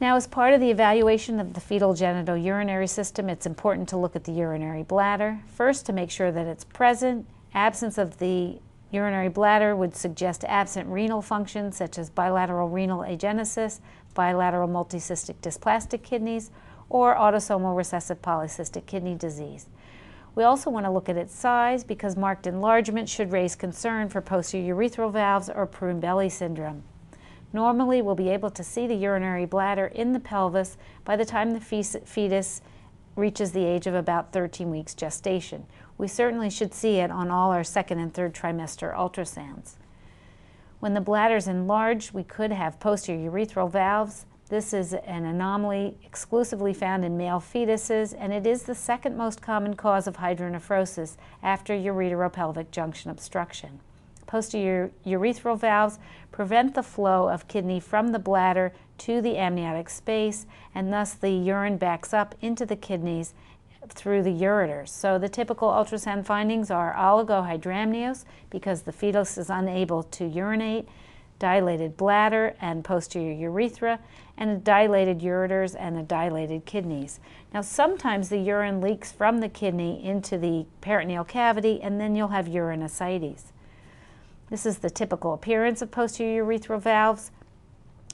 Now, as part of the evaluation of the fetal genitourinary system, it's important to look at the urinary bladder. First, to make sure that it's present. Absence of the urinary bladder would suggest absent renal functions such as bilateral renal agenesis, bilateral multicystic dysplastic kidneys, or autosomal recessive polycystic kidney disease. We also want to look at its size because marked enlargement should raise concern for posterior urethral valves or prune belly syndrome. Normally, we'll be able to see the urinary bladder in the pelvis by the time the fetus reaches the age of about 13 weeks gestation. We certainly should see it on all our second and third trimester ultrasounds. When the bladder is enlarged, we could have posterior urethral valves. This is an anomaly exclusively found in male fetuses, and it is the second most common cause of hydronephrosis after ureteropelvic junction obstruction. Posterior urethral valves prevent the flow of kidney from the bladder to the amniotic space, and thus the urine backs up into the kidneys through the ureters. So the typical ultrasound findings are oligohydramnios because the fetus is unable to urinate, dilated bladder and posterior urethra, and dilated ureters and dilated kidneys. Now, sometimes the urine leaks from the kidney into the peritoneal cavity, and then you'll have urine ascites. This is the typical appearance of posterior urethral valves.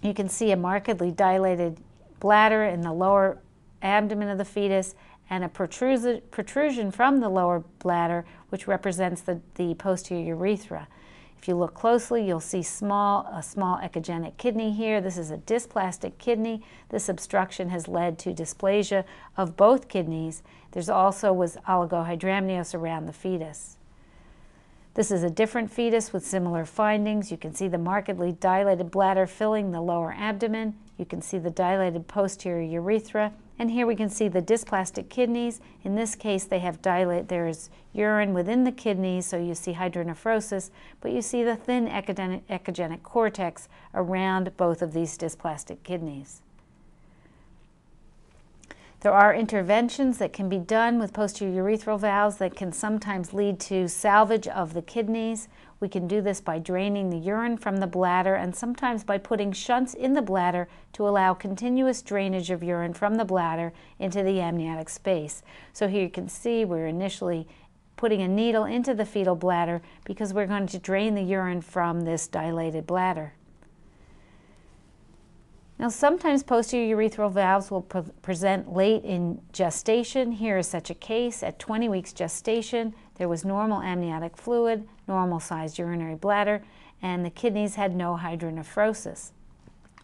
You can see a markedly dilated bladder in the lower abdomen of the fetus and a protrusion from the lower bladder, which represents the posterior urethra. If you look closely, you'll see a small echogenic kidney here. This is a dysplastic kidney. This obstruction has led to dysplasia of both kidneys. There's also was oligohydramnios around the fetus. This is a different fetus with similar findings. You can see the markedly dilated bladder filling the lower abdomen. You can see the dilated posterior urethra. And here we can see the dysplastic kidneys. In this case, they have there's urine within the kidneys, so you see hydronephrosis, but you see the thin echogenic cortex around both of these dysplastic kidneys. There are interventions that can be done with posterior urethral valves that can sometimes lead to salvage of the kidneys. We can do this by draining the urine from the bladder and sometimes by putting shunts in the bladder to allow continuous drainage of urine from the bladder into the amniotic space. So here you can see we're initially putting a needle into the fetal bladder because we're going to drain the urine from this dilated bladder. Now, sometimes posterior urethral valves will present late in gestation. Here is such a case. At 20 weeks gestation, there was normal amniotic fluid, normal sized urinary bladder, and the kidneys had no hydronephrosis.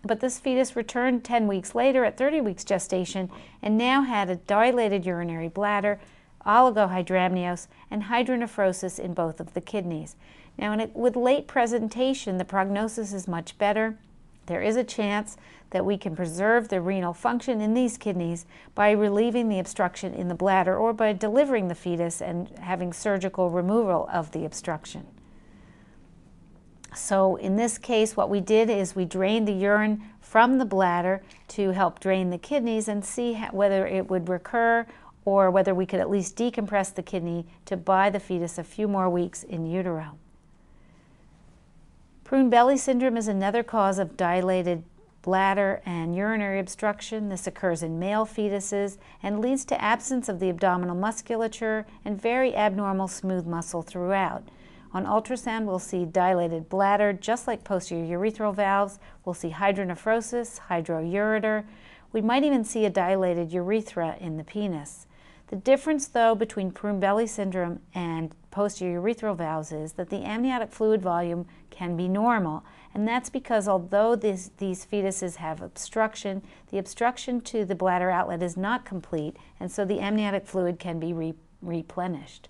But this fetus returned 10 weeks later at 30 weeks gestation and now had a dilated urinary bladder, oligohydramnios, and hydronephrosis in both of the kidneys. Now, with late presentation, the prognosis is much better. There is a chance that we can preserve the renal function in these kidneys by relieving the obstruction in the bladder or by delivering the fetus and having surgical removal of the obstruction. So in this case, what we did is we drained the urine from the bladder to help drain the kidneys and see whether it would recur or whether we could at least decompress the kidney to buy the fetus a few more weeks in utero. Prune belly syndrome is another cause of dilated bladder and urinary obstruction. This occurs in male fetuses and leads to absence of the abdominal musculature and very abnormal smooth muscle throughout. On ultrasound, we'll see dilated bladder, just like posterior urethral valves. We'll see hydronephrosis, hydroureter. We might even see a dilated urethra in the penis. The difference, though, between prune belly syndrome and posterior urethral valves is that the amniotic fluid volume can be normal, and that's because although these fetuses have obstruction, the obstruction to the bladder outlet is not complete, and so the amniotic fluid can be replenished.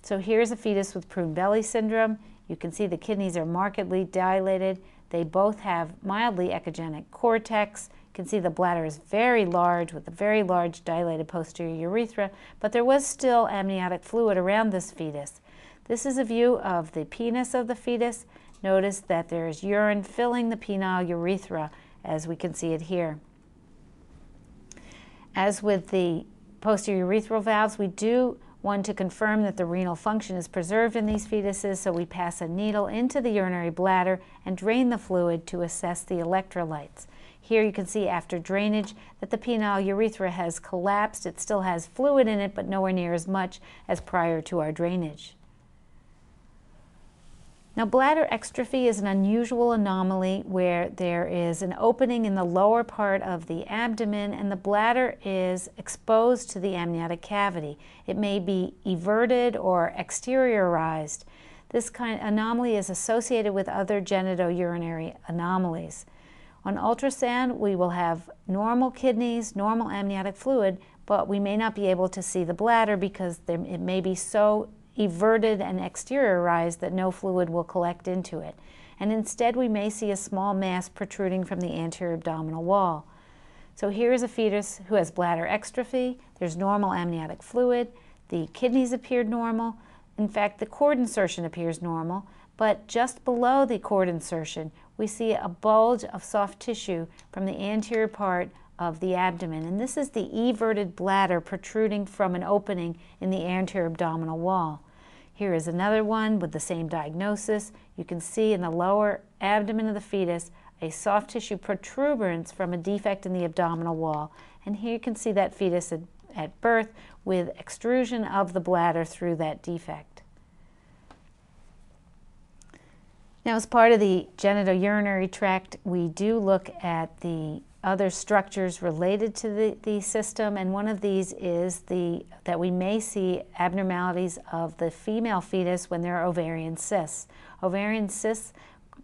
So here's a fetus with prune belly syndrome. You can see the kidneys are markedly dilated. They both have mildly echogenic cortex. You can see the bladder is very large with a very large dilated posterior urethra, but there was still amniotic fluid around this fetus. This is a view of the penis of the fetus. Notice that there is urine filling the penile urethra, as we can see it here. As with the posterior urethral valves, we do want to confirm that the renal function is preserved in these fetuses, so we pass a needle into the urinary bladder and drain the fluid to assess the electrolytes. Here you can see after drainage that the penile urethra has collapsed. It still has fluid in it, but nowhere near as much as prior to our drainage. Now, bladder exstrophy is an unusual anomaly where there is an opening in the lower part of the abdomen and the bladder is exposed to the amniotic cavity. It may be everted or exteriorized. This kind of anomaly is associated with other genitourinary anomalies. On ultrasound, we will have normal kidneys, normal amniotic fluid, but we may not be able to see the bladder because it may be so everted and exteriorized that no fluid will collect into it. And instead we may see a small mass protruding from the anterior abdominal wall. So here is a fetus who has bladder exstrophy. There's normal amniotic fluid. The kidneys appear normal. In fact, the cord insertion appears normal, but just below the cord insertion we see a bulge of soft tissue from the anterior part of the abdomen, and this is the everted bladder protruding from an opening in the anterior abdominal wall. Here is another one with the same diagnosis. You can see in the lower abdomen of the fetus a soft tissue protuberance from a defect in the abdominal wall, and here you can see that fetus at birth with extrusion of the bladder through that defect. Now, as part of the genitourinary tract, we do look at the other structures related to the system, and one of these is that we may see abnormalities of the female fetus when there are ovarian cysts. Ovarian cysts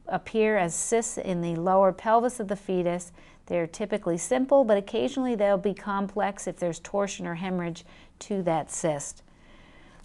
appear as cysts in the lower pelvis of the fetus. They're typically simple, but occasionally they'll be complex if there's torsion or hemorrhage to that cyst.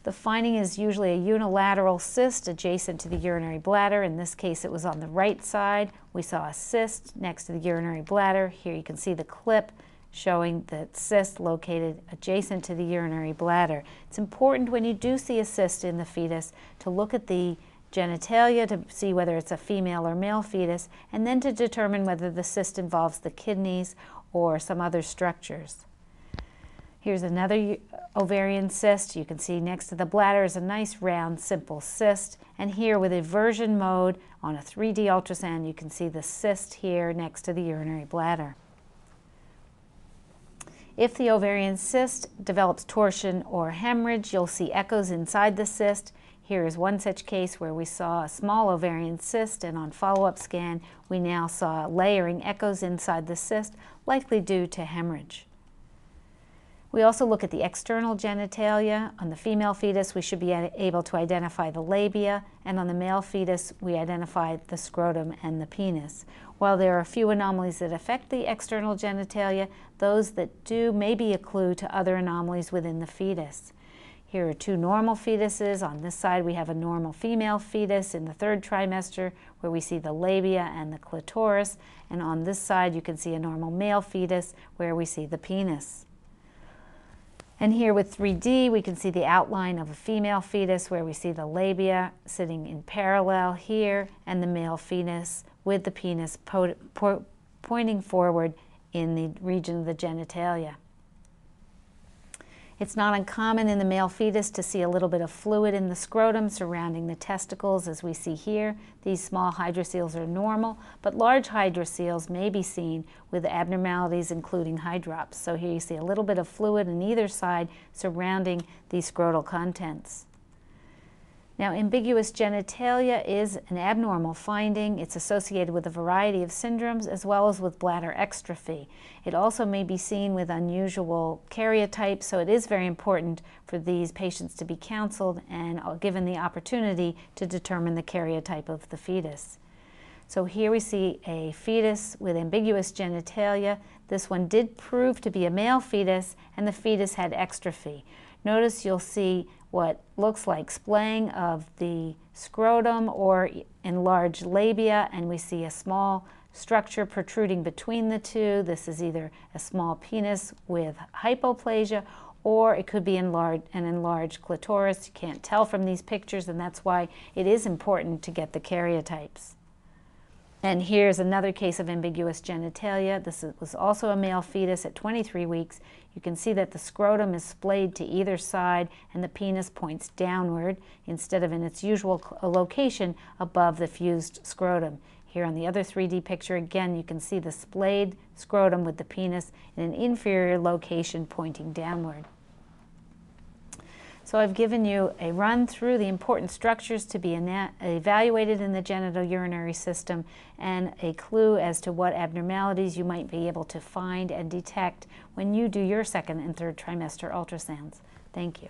The finding is usually a unilateral cyst adjacent to the urinary bladder. In this case, it was on the right side. We saw a cyst next to the urinary bladder. Here you can see the clip showing the cyst located adjacent to the urinary bladder. It's important when you do see a cyst in the fetus to look at the genitalia to see whether it's a female or male fetus, and then to determine whether the cyst involves the kidneys or some other structures. Here's another ovarian cyst. You can see next to the bladder is a nice round simple cyst, and here with eversion mode on a 3D ultrasound you can see the cyst here next to the urinary bladder. If the ovarian cyst develops torsion or hemorrhage, you'll see echoes inside the cyst. Here is one such case where we saw a small ovarian cyst, and on follow-up scan we now saw layering echoes inside the cyst, likely due to hemorrhage. We also look at the external genitalia. On the female fetus, we should be able to identify the labia, and on the male fetus, we identify the scrotum and the penis. While there are a few anomalies that affect the external genitalia, those that do may be a clue to other anomalies within the fetus. Here are two normal fetuses. On this side, we have a normal female fetus in the 3rd trimester where we see the labia and the clitoris, and on this side, you can see a normal male fetus where we see the penis. And here with 3D, we can see the outline of a female fetus where we see the labia sitting in parallel here and the male fetus with the penis pointing forward in the region of the genitalia. It's not uncommon in the male fetus to see a little bit of fluid in the scrotum surrounding the testicles, as we see here. These small hydrocele are normal, but large hydrocele may be seen with abnormalities including hydrops. So here you see a little bit of fluid on either side surrounding these scrotal contents. Now, ambiguous genitalia is an abnormal finding. It's associated with a variety of syndromes as well as with bladder exstrophy. It also may be seen with unusual karyotypes, so it is very important for these patients to be counseled and given the opportunity to determine the karyotype of the fetus. So here we see a fetus with ambiguous genitalia. This one did prove to be a male fetus, and the fetus had exstrophy. Notice you'll see what looks like splaying of the scrotum or enlarged labia, and we see a small structure protruding between the two. This is either a small penis with hypoplasia, or it could be an enlarged clitoris. You can't tell from these pictures, and that's why it is important to get the karyotypes. And here's another case of ambiguous genitalia. This was also a male fetus at 23 weeks. You can see that the scrotum is splayed to either side and the penis points downward instead of in its usual location above the fused scrotum. Here on the other 3D picture, again, you can see the splayed scrotum with the penis in an inferior location pointing downward. So I've given you a run through the important structures to be evaluated in the genitourinary system and a clue as to what abnormalities you might be able to find and detect when you do your second and third trimester ultrasounds. Thank you.